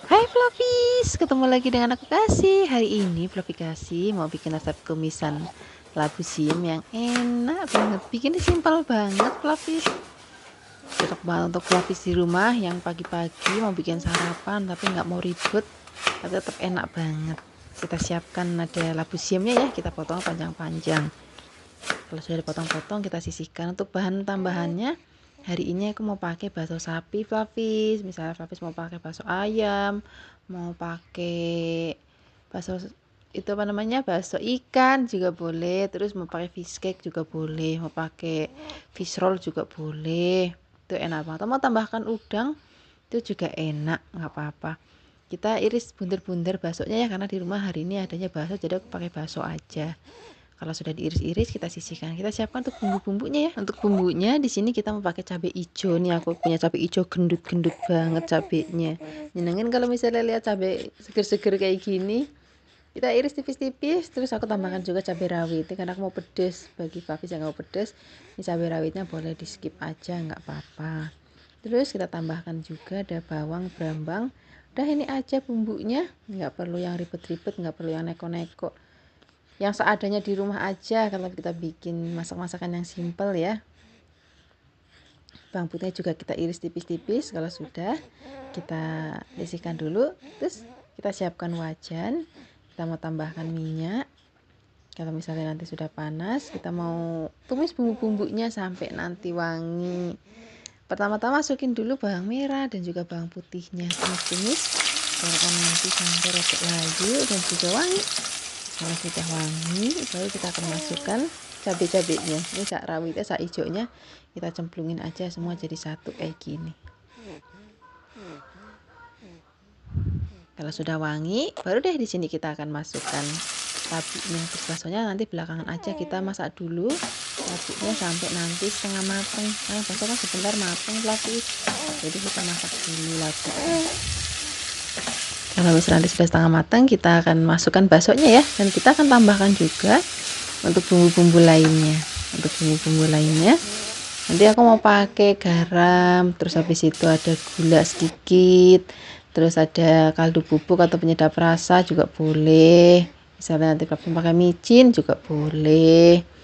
Hai Flavis, ketemu lagi dengan aku Kasih. Hari ini Flavi Kasih mau bikin resep tumisan labu siam yang enak banget. Bikinnya simpel banget Flavis. Cocok banget untuk Flavis di rumah yang pagi-pagi mau bikin sarapan tapi nggak mau ribet, tapi tetap enak banget. Kita siapkan ada labu siamnya ya, kita potong panjang-panjang. Kalau sudah dipotong-potong kita sisihkan. Untuk bahan tambahannya hari ini aku mau pakai bakso sapi Flavis. Misalnya Flavis mau pakai bakso ayam, mau pakai bakso itu apa namanya, bakso ikan juga boleh, terus mau pakai fish cake juga boleh, mau pakai fish roll juga boleh. Itu enak banget. Mau tambahkan udang itu juga enak, nggak apa-apa. Kita iris bunder-bunder baksonya ya, karena di rumah hari ini adanya bakso jadi aku pakai bakso aja. Kalau sudah diiris-iris kita sisihkan. Kita siapkan untuk bumbu-bumbunya ya. Untuk bumbunya di sini kita mau pakai cabai hijau nih. Aku punya cabai hijau gendut-gendut banget cabenya. Nyenengin kalau misalnya lihat cabai seger-seger kayak gini. Kita iris tipis-tipis. Terus aku tambahkan juga cabai rawit. Karena aku mau pedes. Bagi Fafis yang mau pedes, ini cabai rawitnya boleh di skip aja, nggak apa-apa. Terus kita tambahkan juga ada bawang brambang. Udah ini aja bumbunya. Nggak perlu yang ribet-ribet, nggak perlu yang neko-neko, yang seadanya di rumah aja kalau kita bikin masak-masakan yang simple ya. Bawang putihnya juga kita iris tipis-tipis. Kalau sudah kita sisihkan dulu, terus kita siapkan wajan. Kita mau tambahkan minyak. Kalau misalnya nanti sudah panas, kita mau tumis bumbu-bumbunya sampai nanti wangi. Pertama-tama masukin dulu bawang merah dan juga bawang putihnya, tumis-tumis biarkan nanti sampai rada layu dan juga wangi. Kalau sudah wangi baru kita akan masukkan cabai-cabainya. Ini sak rawitnya, sak hijaunya kita cemplungin aja semua jadi satu kayak gini. Kalau sudah wangi baru deh di sini kita akan masukkan labunya. Terus baksonya nanti belakangan aja, kita masak dulu labunya sampai nanti setengah matang. Nah, bakso kan sebentar matang Flavis, jadi kita masak dulu labunya. Kalau misalnya nanti sudah setengah matang, kita akan masukkan baksonya ya, dan kita akan tambahkan juga untuk bumbu-bumbu lainnya. Untuk bumbu-bumbu lainnya nanti aku mau pakai garam, terus habis itu ada gula sedikit, terus ada kaldu bubuk atau penyedap rasa juga boleh. Misalnya nanti pakai micin juga boleh.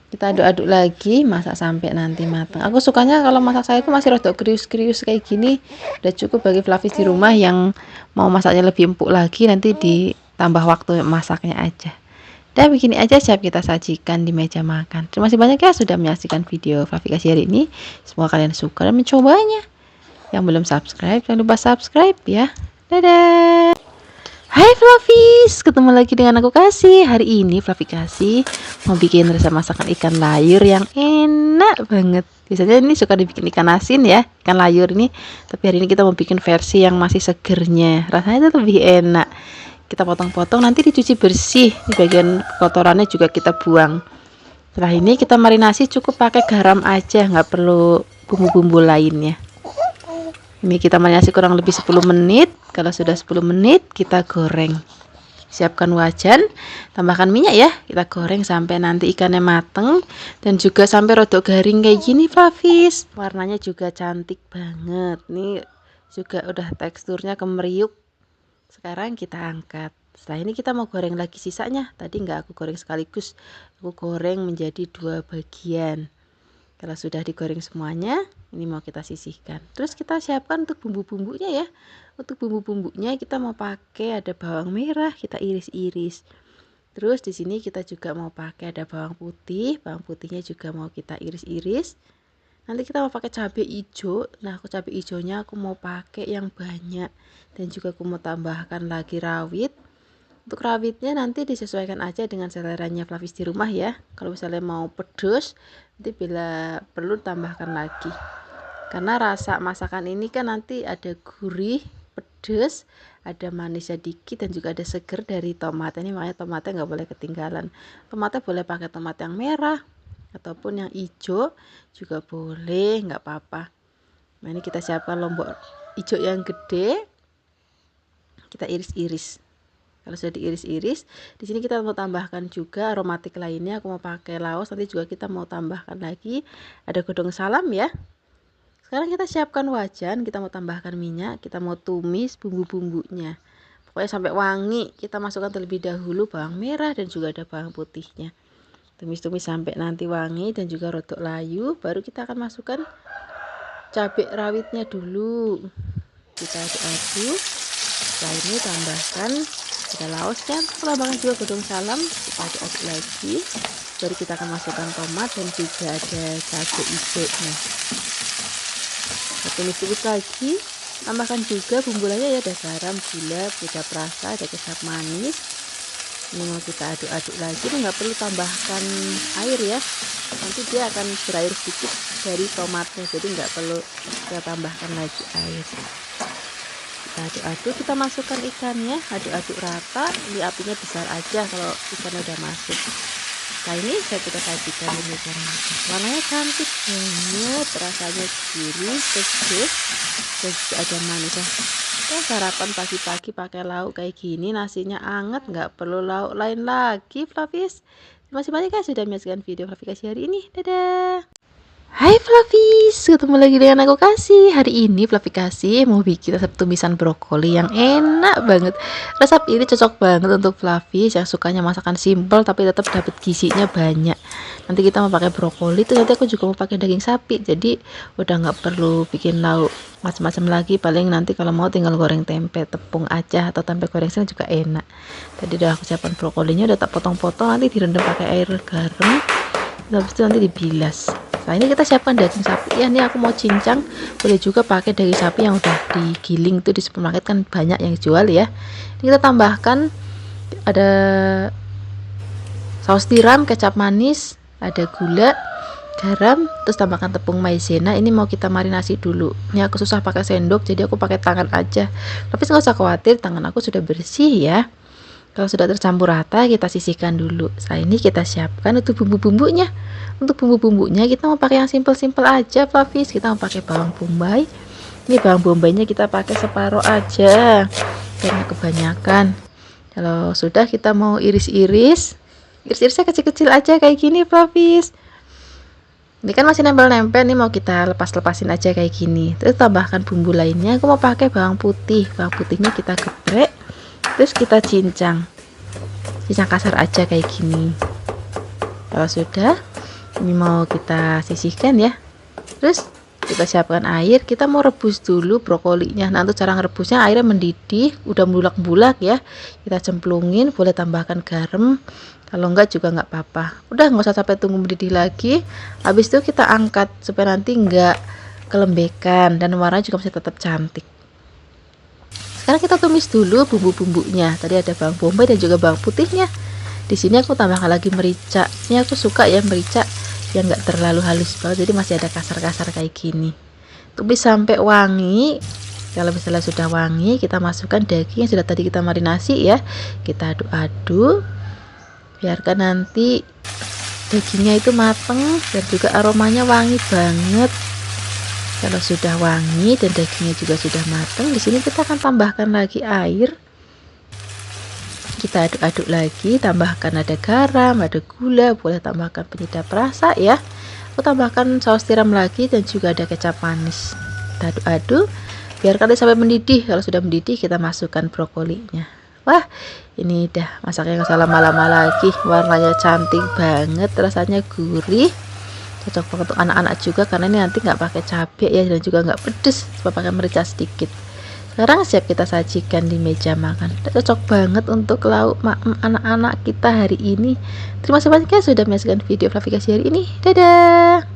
Kita aduk-aduk lagi, masak sampai nanti matang. Aku sukanya kalau masak saya itu masih rada krius-krius kayak gini. Udah cukup bagi Flavis di rumah yang mau masaknya lebih empuk lagi, nanti ditambah waktu masaknya aja. Dan begini aja siap kita sajikan di meja makan. Terima kasih banyak ya sudah menyaksikan video Flavi Kasih hari ini. Semoga kalian suka dan mencobanya. Yang belum subscribe jangan lupa subscribe ya. Dadah. Hai Flavis, ketemu lagi dengan aku Kasih. Hari ini Flavi Kasih mau bikin resep masakan ikan layur yang enak banget. Biasanya ini suka dibikin ikan asin ya, ikan layur ini. Tapi hari ini kita mau bikin versi yang masih segernya. Rasanya itu lebih enak. Kita potong-potong, nanti dicuci bersih. Di bagian kotorannya juga kita buang. Setelah ini kita marinasi, cukup pakai garam aja, nggak perlu bumbu-bumbu lainnya. Ini kita marinasi kurang lebih 10 menit. Kalau sudah 10 menit kita goreng. Siapkan wajan, tambahkan minyak ya. Kita goreng sampai nanti ikannya mateng dan juga sampai rodok garing kayak gini Flavis. Warnanya juga cantik banget. Nih juga udah teksturnya kemeriuk. Sekarang kita angkat. Setelah ini kita mau goreng lagi sisanya. Tadi nggak aku goreng sekaligus, aku goreng menjadi 2 bagian. Kalau sudah digoreng semuanya, ini mau kita sisihkan. Terus kita siapkan untuk bumbu-bumbunya ya. Untuk bumbu-bumbunya kita mau pakai ada bawang merah, kita iris-iris. Terus di sini kita juga mau pakai ada bawang putih. Bawang putihnya juga mau kita iris-iris. Nanti kita mau pakai cabai hijau. Nah, aku cabai hijaunya aku mau pakai yang banyak. Dan juga aku mau tambahkan lagi rawit. Untuk rawitnya nanti disesuaikan aja dengan seleranya Flavis di rumah ya. Kalau misalnya mau pedas, nanti bila perlu tambahkan lagi. Karena rasa masakan ini kan nanti ada gurih, pedas, ada manisnya dikit dan juga ada seger dari tomat. Ini makanya tomatnya nggak boleh ketinggalan. Tomatnya boleh pakai tomat yang merah ataupun yang hijau juga boleh, nggak apa-apa. Nah, ini kita siapkan lombok hijau yang gede. Kita iris-iris. Kalau sudah diiris-iris, di sini kita mau tambahkan juga aromatik lainnya. Aku mau pakai laos, nanti juga kita mau tambahkan lagi ada godong salam ya. Sekarang kita siapkan wajan, kita mau tambahkan minyak, kita mau tumis bumbu-bumbunya. Pokoknya sampai wangi, kita masukkan terlebih dahulu bawang merah dan juga ada bawang putihnya. Tumis-tumis sampai nanti wangi dan juga rodok layu, baru kita akan masukkan cabai rawitnya dulu. Kita aduk-aduk. Setelah ini tambahkan ada laosnya, tambahkan juga godong salam, kita aduk-aduk lagi. Baru kita akan masukkan tomat dan juga ada cabai hijaunya. Tumis-tumis lagi, tambahkan juga bumbu lainnya ya, ada garam, gula, penyedap rasa, ada kecap manis. Ini mau kita aduk-aduk lagi, ini nggak perlu tambahkan air ya, nanti dia akan berair sedikit dari tomatnya, jadi nggak perlu kita tambahkan lagi air. Kita aduk-aduk, kita masukkan ikannya, aduk-aduk rata. Ini apinya besar aja kalau ikannya udah masuk. Nah ini kita sajikan ini kan, warnanya cantik banget, rasanya gurih, sejuk, dan juga ada manis ya. Kita sarapan pagi-pagi pakai lauk kayak gini, nasinya anget, nggak perlu lauk lain lagi, Fluffies. Terima kasih banyak ya sudah menyaksikan video Fluffy Kasih hari ini. Dadah. Hai Fluffies, ketemu lagi dengan aku Kasih. Hari ini Fluffy Kasih mau bikin resep tumisan brokoli yang enak banget. Resep ini cocok banget untuk Fluffies yang sukanya masakan simple tapi tetap dapat gizinya banyak. Nanti kita mau pakai brokoli, terus nanti aku juga mau pakai daging sapi. Jadi udah nggak perlu bikin lauk macam-macam lagi. Paling nanti kalau mau tinggal goreng tempe tepung aja atau tempe goreng sini juga enak. Tadi udah aku siapkan brokolinya, udah tak potong-potong, nanti direndam pakai air garam. Habis itu nanti dibilas. Nah ini kita siapkan daging sapi ya, ini aku mau cincang. Boleh juga pakai daging sapi yang udah digiling, itu di supermarket kan banyak yang jual ya. Ini kita tambahkan ada saus tiram, kecap manis, ada gula, garam, terus tambahkan tepung maizena. Ini mau kita marinasi dulu. Ini aku susah pakai sendok, jadi aku pakai tangan aja. Tapi nggak usah khawatir, tangan aku sudah bersih ya. Kalau sudah tercampur rata, kita sisihkan dulu. Setelah ini kita siapkan untuk bumbu-bumbunya. Untuk bumbu-bumbunya kita mau pakai yang simple-simple aja, Fluffies. Kita mau pakai bawang bombay. Ini bawang bombaynya kita pakai separuh aja, karena kebanyakan. Kalau sudah kita mau iris-iris. Iris-irisnya kecil-kecil aja kayak gini, Fluffies. Ini kan masih nempel-nempel, nih mau kita lepas-lepasin aja kayak gini. Terus tambahkan bumbu lainnya. Aku mau pakai bawang putih. Bawang putihnya kita geprek. Terus kita cincang kasar aja kayak gini. Kalau sudah, ini mau kita sisihkan ya. Terus kita siapkan air, kita mau rebus dulu brokolinya. Nah untuk cara ngerebusnya, airnya mendidih, udah bulak-bulak ya, kita cemplungin, boleh tambahkan garam, kalau enggak juga nggak apa-apa. Udah nggak usah sampai tunggu mendidih lagi. Habis itu kita angkat supaya nanti nggak kelembekan dan warnanya juga masih tetap cantik. Sekarang kita tumis dulu bumbu-bumbunya. Tadi ada bawang bombay dan juga bawang putihnya. Di sini aku tambahkan lagi merica. Ini aku suka ya merica yang nggak terlalu halus banget, jadi masih ada kasar-kasar kayak gini. Tumis sampai wangi. Kalau misalnya sudah wangi, kita masukkan daging yang sudah tadi kita marinasi ya. Kita aduk-aduk. Biarkan nanti dagingnya itu mateng dan juga aromanya wangi banget. Kalau sudah wangi dan dagingnya juga sudah matang, di sini kita akan tambahkan lagi air. Kita aduk-aduk lagi, tambahkan ada garam, ada gula, boleh tambahkan penyedap rasa ya. Aku tambahkan saus tiram lagi dan juga ada kecap manis. Kita aduk-aduk, biarkan sampai mendidih. Kalau sudah mendidih, kita masukkan brokolinya. Wah, ini udah masaknya nggak usah lama-lama lagi. Warnanya cantik banget, rasanya gurih. Cocok banget untuk anak-anak juga karena ini nanti nggak pakai cabai ya, dan juga nggak pedes, cuma pakai merica sedikit. Sekarang siap kita sajikan di meja makan. Cocok banget untuk lauk anak-anak kita hari ini. Terima kasih banyak ya sudah menyaksikan video Fluffy Kasih hari ini. Dadah.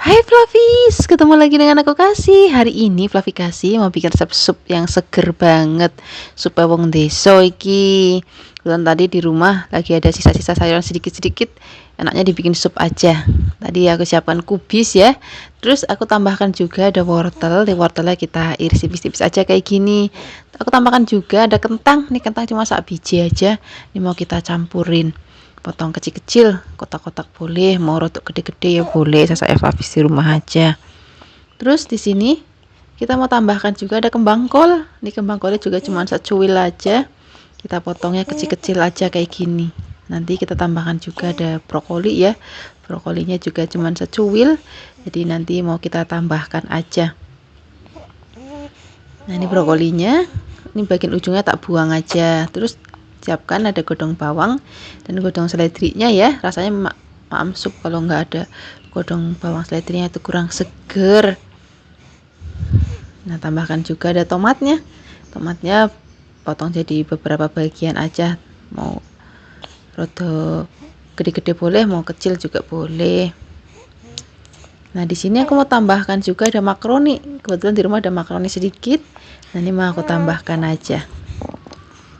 Hai Fluffies, ketemu lagi dengan aku Kasih. Hari ini Fluffy Kasih mau bikin resep sup yang seger banget. Sup wong deso iki. Kebetulan tadi di rumah lagi ada sisa-sisa sayuran sedikit-sedikit, enaknya dibikin sup aja. Tadi aku siapkan kubis ya. Terus aku tambahkan juga ada wortel. Di wortelnya kita iris tipis-tipis aja kayak gini. Aku tambahkan juga ada kentang. Ini kentang cuma sak biji aja. Ini mau kita campurin. Potong kecil-kecil, kotak-kotak boleh, mau rotok gede-gede ya boleh, saya Fluffies di rumah aja. Terus di sini kita mau tambahkan juga ada kembang kol. Ini kembang kolnya juga cuma secuil aja. Kita potongnya kecil-kecil aja kayak gini. Nanti kita tambahkan juga ada brokoli ya. Brokolinya juga cuma secuil Jadi nanti mau kita tambahkan aja. Nah, ini brokolinya. Ini bagian ujungnya tak buang aja. Terus siapkan ada godong bawang dan godong seledrinya ya. Rasanya maam sup kalau nggak ada godong bawang seledrinya itu kurang seger. Nah, tambahkan juga ada tomatnya. Tomatnya potong jadi beberapa bagian aja. Mau rada gede-gede boleh, mau kecil juga boleh. Nah, di sini aku mau tambahkan juga ada makaroni. Kebetulan di rumah ada makaroni sedikit. Nah, ini mau aku tambahkan aja.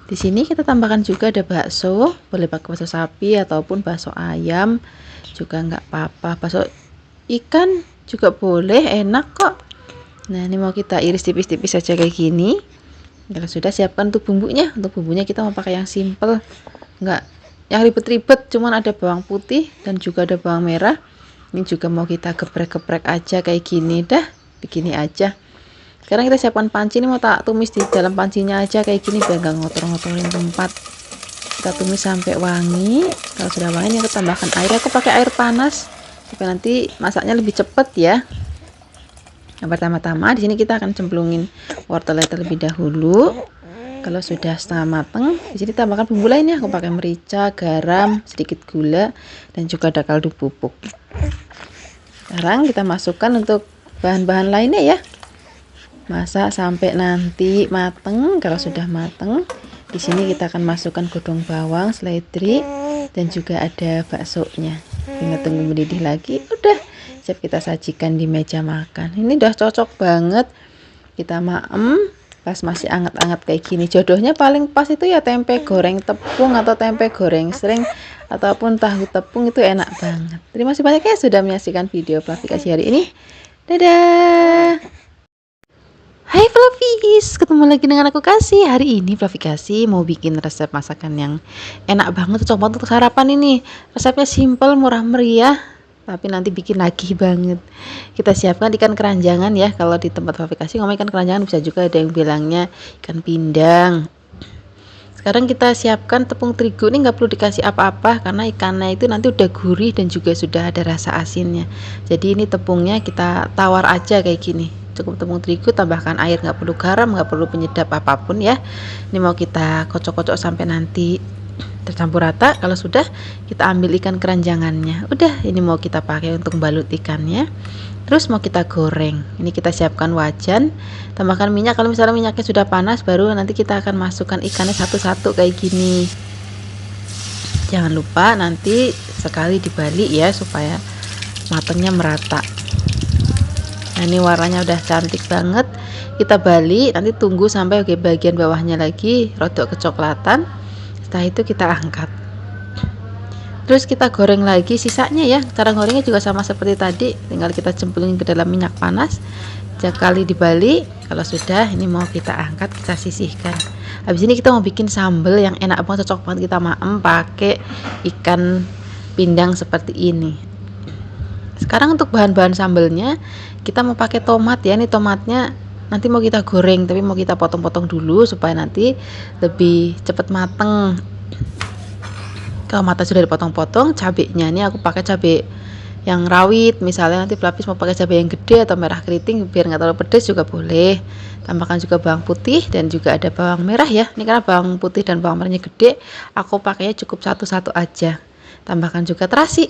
Di sini kita tambahkan juga ada bakso, boleh pakai bakso sapi ataupun bakso ayam juga nggak apa-apa. Bakso ikan juga boleh, enak kok. Nah, ini mau kita iris tipis-tipis saja kayak gini. Kalau sudah, siapkan untuk bumbunya. Untuk bumbunya kita mau pakai yang simple, nggak yang ribet-ribet, cuman ada bawang putih dan juga ada bawang merah. Ini juga mau kita geprek-geprek aja kayak gini, dah begini aja. Sekarang kita siapkan panci, ini mau tak tumis di dalam pancinya aja kayak gini biar nggak ngotor-ngotorin tempat. Kita tumis sampai wangi. Kalau sudah wangi, kita tambahkan air. Aku pakai air panas supaya nanti masaknya lebih cepet ya. Yang pertama-tama di sini kita akan cemplungin wortelnya terlebih dahulu. Kalau sudah setengah mateng, di sini tambahkan bumbu lainnya. Aku pakai merica, garam, sedikit gula, dan juga ada kaldu bubuk. Sekarang kita masukkan untuk bahan-bahan lainnya ya. Masak sampai nanti mateng. Kalau sudah mateng, di sini kita akan masukkan godong bawang, seledri, dan juga ada baksonya. Tinggal tunggu mendidih lagi. Udah siap kita sajikan di meja makan. Ini udah cocok banget. Kita maem pas masih anget-anget kayak gini. Jodohnya paling pas itu ya tempe goreng tepung atau tempe goreng sering ataupun tahu tepung, itu enak banget. Terima kasih banyak ya sudah menyaksikan video Flavikasi hari ini. Dadah. Hai Flavis, ketemu lagi dengan aku Kasih. Hari ini Flavikasi mau bikin resep masakan yang enak banget, cocok banget untuk sarapan ini. Resepnya simple, murah meriah, tapi nanti bikin lagi banget. Kita siapkan ikan keranjangan ya. Kalau di tempat Flavikasi ngomong ikan keranjangan, bisa juga ada yang bilangnya ikan pindang. Sekarang kita siapkan tepung terigu. Ini nggak perlu dikasih apa-apa karena ikannya itu nanti udah gurih dan juga sudah ada rasa asinnya. Jadi ini tepungnya kita tawar aja kayak gini. Cukup tepung terigu, tambahkan air, nggak perlu garam, nggak perlu penyedap apapun ya. Ini mau kita kocok-kocok sampai nanti tercampur rata. Kalau sudah, kita ambil ikan keranjangannya. Udah, ini mau kita pakai untuk balut ikannya. Terus mau kita goreng. Ini kita siapkan wajan, tambahkan minyak. Kalau misalnya minyaknya sudah panas, baru nanti kita akan masukkan ikannya satu-satu kayak gini. Jangan lupa nanti sekali dibalik ya supaya matangnya merata. Nah, ini warnanya udah cantik banget. Kita balik, nanti tunggu sampai bagian bawahnya lagi rodok kecoklatan. Setelah itu kita angkat. Terus kita goreng lagi sisanya ya. Cara gorengnya juga sama seperti tadi, tinggal kita cemplungin ke dalam minyak panas, sekali dibalik. Kalau sudah, ini mau kita angkat, kita sisihkan. Habis ini kita mau bikin sambal yang enak banget, cocok banget kita maem pakai ikan pindang seperti ini. Sekarang untuk bahan-bahan sambalnya, kita mau pakai tomat ya. Ini tomatnya nanti mau kita goreng, tapi mau kita potong-potong dulu supaya nanti lebih cepat mateng. Kalau mata sudah dipotong-potong, cabenya ini aku pakai cabai yang rawit. Misalnya nanti Flavis mau pakai cabai yang gede atau merah keriting biar nggak terlalu pedas juga boleh. Tambahkan juga bawang putih dan juga ada bawang merah ya. Ini karena bawang putih dan bawang merahnya gede, aku pakainya cukup satu-satu aja. Tambahkan juga terasi.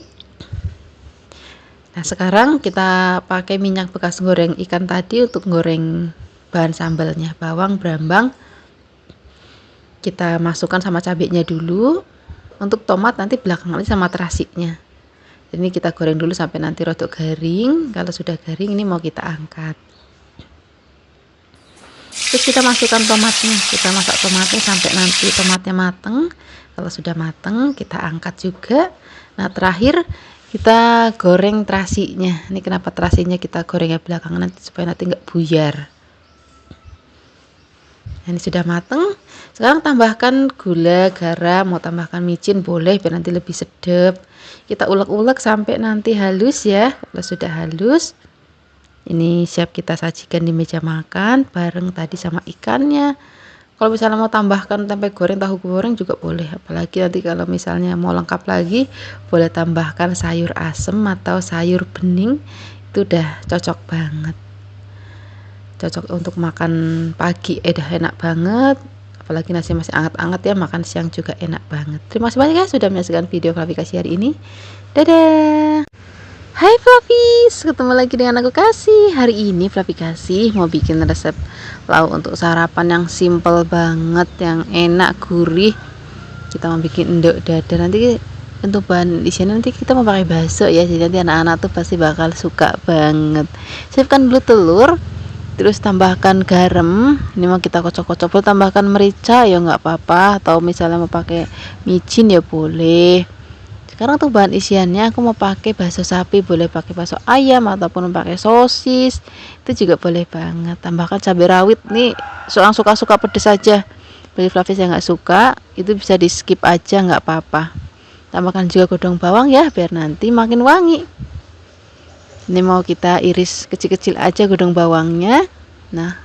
Nah, sekarang kita pakai minyak bekas goreng ikan tadi untuk goreng bahan sambalnya. Bawang, brambang kita masukkan sama cabenya dulu. Untuk tomat nanti belakangan sama terasinya. Ini kita goreng dulu sampai nanti rodok garing. Kalau sudah garing, ini mau kita angkat. Terus kita masukkan tomatnya. Kita masak tomatnya sampai nanti tomatnya mateng. Kalau sudah mateng, kita angkat juga. Nah, terakhir kita goreng terasinya. Ini kenapa terasinya kita gorengnya belakangan nanti supaya nanti nggak buyar. Ini sudah mateng. Sekarang tambahkan gula, garam, mau tambahkan micin boleh biar nanti lebih sedap. Kita ulek-ulek sampai nanti halus ya. Kalau sudah halus, ini siap kita sajikan di meja makan bareng tadi sama ikannya. Kalau misalnya mau tambahkan tempe goreng, tahu goreng juga boleh. Apalagi nanti kalau misalnya mau lengkap lagi, boleh tambahkan sayur asem atau sayur bening. Itu udah cocok banget, cocok untuk makan pagi, udah enak banget. Apalagi nasi masih anget-anget ya, makan siang juga enak banget. Terima kasih banyak ya sudah menyaksikan video Fluffy Kasih hari ini. Dadah. Hai Fluffies, ketemu lagi dengan aku Kasih. Hari ini Fluffy Kasih mau bikin resep lauk untuk sarapan yang simple banget, yang enak, gurih. Kita mau bikin endok dadar. Nanti untuk bahan di sini nanti kita mau pakai bakso ya, jadi nanti anak-anak tuh pasti bakal suka banget. Siapkan dulu telur, terus tambahkan garam. Ini mau kita kocok-kocok, boleh tambahkan merica ya nggak apa-apa, atau misalnya mau pakai micin ya boleh. Sekarang tuh bahan isiannya aku mau pakai bakso sapi, boleh pakai bakso ayam ataupun pakai sosis, itu juga boleh banget. Tambahkan cabai rawit, nih soal suka-suka pedes aja. Bagi Fluffy yang nggak suka itu bisa di skip aja, nggak apa-apa. Tambahkan juga godong bawang ya, biar nanti makin wangi. Ini mau kita iris kecil-kecil aja godong bawangnya. Nah,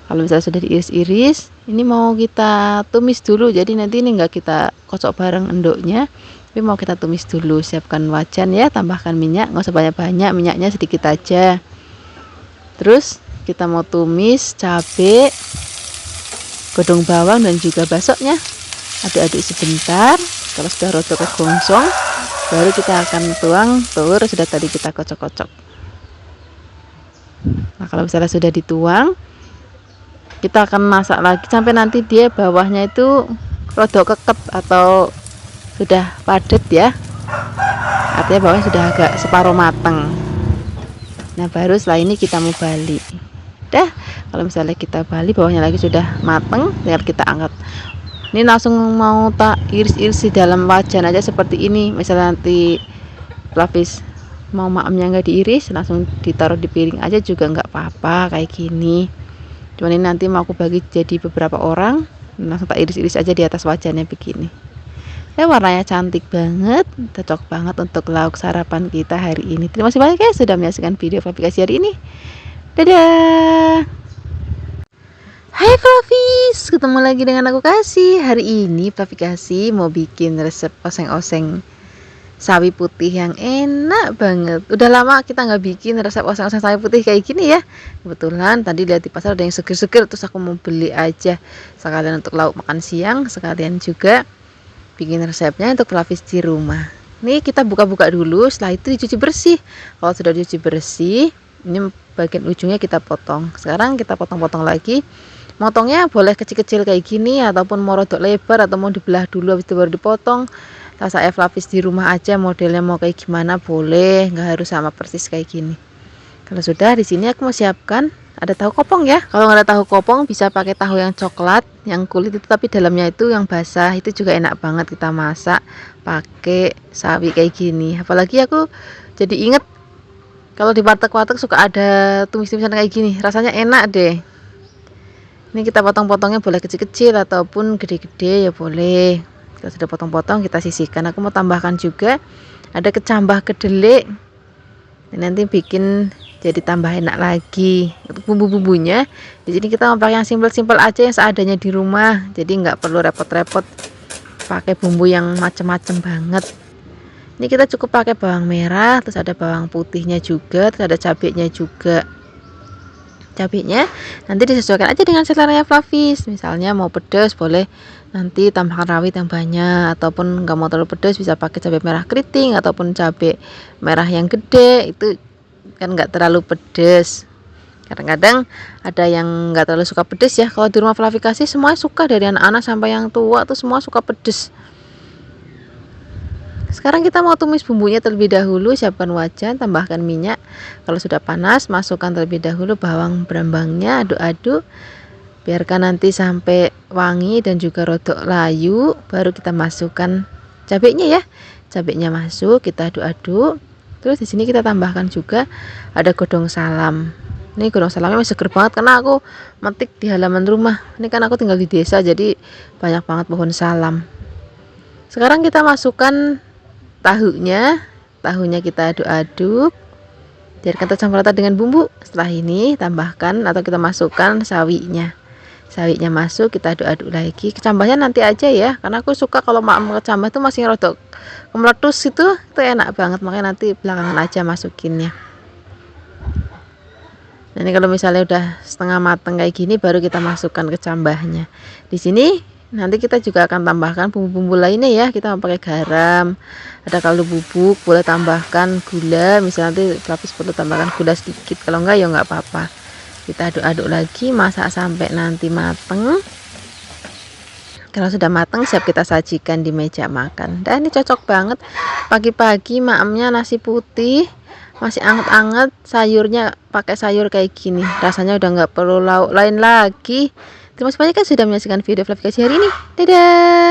kalau misalnya sudah diiris-iris, ini mau kita tumis dulu. Jadi nanti ini nggak kita kocok bareng endoknya, tapi mau kita tumis dulu. Siapkan wajan ya, tambahkan minyak, nggak usah banyak-banyak, minyaknya sedikit aja. Terus kita mau tumis cabai, godong bawang dan juga baksonya. Aduk-aduk sebentar. Kalau sudah rada kegongsong, baru kita akan tuang telur sudah tadi kita kocok-kocok. Nah, kalau misalnya sudah dituang, kita akan masak lagi sampai nanti dia bawahnya itu rada keket atau sudah padat ya, artinya bawahnya sudah agak separuh matang. Nah, baru setelah ini kita mau balik. Dah, kalau misalnya kita balik bawahnya lagi sudah matang, tinggal kita angkat. Ini langsung mau tak iris-iris di dalam wajan aja seperti ini. Misalnya nanti Fluffy mau maamnya nggak diiris, langsung ditaruh di piring aja juga nggak apa-apa kayak gini. Cuman ini nanti mau aku bagi jadi beberapa orang, langsung tak iris-iris aja di atas wajannya begini. Ya, warnanya cantik banget, cocok banget untuk lauk sarapan kita hari ini. Terima kasih banyak ya sudah menyaksikan video Fluffy Kasih hari ini. Dadah. Hai Fluffies, ketemu lagi dengan aku Kasih. Hari ini Fluffy Kasih mau bikin resep oseng-oseng sawi putih yang enak banget. Udah lama kita nggak bikin resep oseng-oseng sawi putih kayak gini ya. Kebetulan tadi lihat di pasar ada yang seger-seger, terus aku mau beli aja. Sekalian untuk lauk makan siang, sekalian juga bikin resepnya untuk Fluffies di rumah. Nih kita buka-buka dulu, setelah itu dicuci bersih. Kalau sudah dicuci bersih, ini bagian ujungnya kita potong. Sekarang kita potong-potong lagi. Motongnya boleh kecil-kecil kayak gini, ataupun mau rodok lebar, atau mau dibelah dulu habis itu baru dipotong. Saya Fluffies di rumah aja modelnya mau kayak gimana boleh, nggak harus sama persis kayak gini. Kalau sudah di sini aku mau siapkan ada tahu kopong ya. Kalau nggak ada tahu kopong bisa pakai tahu yang coklat, yang kulit itu tapi dalamnya itu yang basah, itu juga enak banget kita masak pakai sawi kayak gini. Apalagi aku jadi inget kalau di warteg-warteg suka ada tumis-tumisan kayak gini, rasanya enak deh. Ini kita potong-potongnya boleh kecil-kecil ataupun gede-gede ya boleh. Kalau sudah potong-potong kita sisihkan. Aku mau tambahkan juga ada kecambah kedelai. Ini nanti bikin jadi tambah enak lagi. Untuk bumbu-bumbunya di sini kita mau pakai yang simpel-simpel aja, yang seadanya di rumah. Jadi nggak perlu repot-repot pakai bumbu yang macem-macem banget. Ini kita cukup pakai bawang merah, terus ada bawang putihnya juga, terus ada cabenya juga. Cabenya nanti disesuaikan aja dengan seleranya Fluffies. Misalnya mau pedas boleh nanti tambahkan rawit yang banyak, ataupun nggak mau terlalu pedas bisa pakai cabai merah keriting ataupun cabai merah yang gede, itu kan nggak terlalu pedas. Kadang-kadang ada yang nggak terlalu suka pedas ya. Kalau di rumah Fluffy Kasih semuanya suka, dari anak-anak sampai yang tua tuh semua suka pedas. Sekarang kita mau tumis bumbunya terlebih dahulu. Siapkan wajan, tambahkan minyak. Kalau sudah panas, masukkan terlebih dahulu bawang brambangnya, aduk-aduk. Biarkan nanti sampai wangi dan juga rodok layu, baru kita masukkan cabenya ya. Cabenya masuk, kita aduk-aduk. Terus di sini kita tambahkan juga ada godong salam. Ini godong salamnya masih seger banget karena aku metik di halaman rumah. Ini kan aku tinggal di desa, jadi banyak banget pohon salam. Sekarang kita masukkan tahunya kita aduk-aduk, biarkan tercampur rata dengan bumbu. Setelah ini tambahkan atau kita masukkan sawinya masuk, kita aduk-aduk lagi. Kecambahnya nanti aja ya, karena aku suka kalau kecambah tuh masih rodok kemeletus, itu enak banget, makanya nanti belakangan aja masukinnya. Nah, ini kalau misalnya udah setengah matang kayak gini baru kita masukkan ke cambahnya. Di sini nanti kita juga akan tambahkan bumbu-bumbu lainnya ya. Kita mau pakai garam, ada kaldu bubuk, boleh tambahkan gula, misalnya nanti pelapis perlu tambahkan gula sedikit, kalau enggak ya enggak apa-apa. Kita aduk-aduk lagi, masak sampai nanti mateng. Kalau sudah matang siap kita sajikan di meja makan. Dan ini cocok banget pagi-pagi maemnya nasi putih masih anget-anget, sayurnya pakai sayur kayak gini, rasanya udah nggak perlu lauk lain lagi. Terima kasih banyak kan sudah menyaksikan video vlog hari ini. Dadah.